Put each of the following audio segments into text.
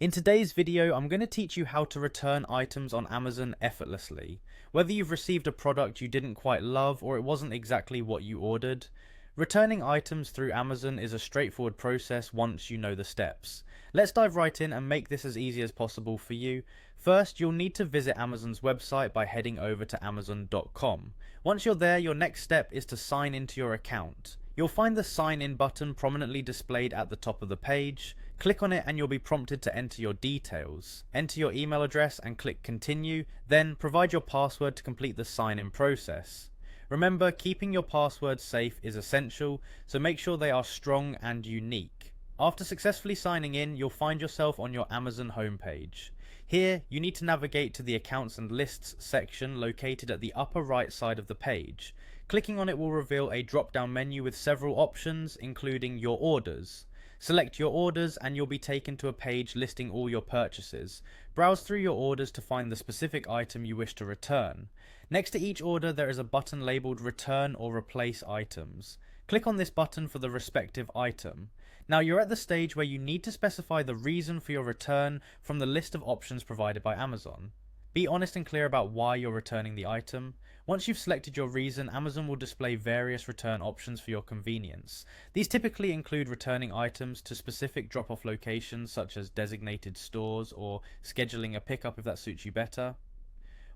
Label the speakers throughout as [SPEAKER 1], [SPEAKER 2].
[SPEAKER 1] In today's video, I'm going to teach you how to return items on Amazon effortlessly. Whether you've received a product you didn't quite love or it wasn't exactly what you ordered, returning items through Amazon is a straightforward process once you know the steps. Let's dive right in and make this as easy as possible for you. First, you'll need to visit Amazon's website by heading over to amazon.com. Once you're there, your next step is to sign into your account. You'll find the sign in button prominently displayed at the top of the page. Click on it and you'll be prompted to enter your details. Enter your email address and click continue, then provide your password to complete the sign in process. Remember, keeping your passwords safe is essential, so make sure they are strong and unique. After successfully signing in, you'll find yourself on your Amazon homepage. Here, you need to navigate to the Accounts and Lists section located at the upper right side of the page. Clicking on it will reveal a drop-down menu with several options, including your orders. Select your orders and you'll be taken to a page listing all your purchases. Browse through your orders to find the specific item you wish to return. Next to each order there is a button labeled Return or Replace Items. Click on this button for the respective item. Now you're at the stage where you need to specify the reason for your return from the list of options provided by Amazon. Be honest and clear about why you're returning the item. Once you've selected your reason, Amazon will display various return options for your convenience. These typically include returning items to specific drop-off locations such as designated stores or scheduling a pickup if that suits you better.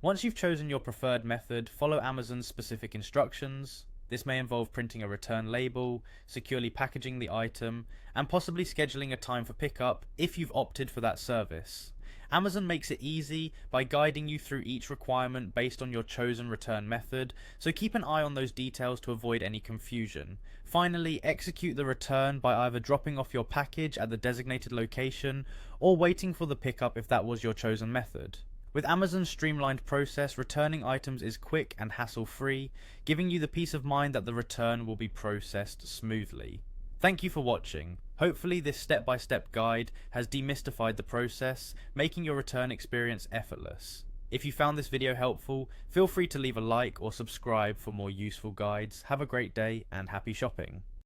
[SPEAKER 1] Once you've chosen your preferred method, follow Amazon's specific instructions. This may involve printing a return label, securely packaging the item, and possibly scheduling a time for pickup if you've opted for that service. Amazon makes it easy by guiding you through each requirement based on your chosen return method, so keep an eye on those details to avoid any confusion. Finally, execute the return by either dropping off your package at the designated location or waiting for the pickup if that was your chosen method. With Amazon's streamlined process, returning items is quick and hassle-free, giving you the peace of mind that the return will be processed smoothly. Thank you for watching. Hopefully this step-by-step guide has demystified the process, making your return experience effortless. If you found this video helpful, feel free to leave a like or subscribe for more useful guides. Have a great day and happy shopping.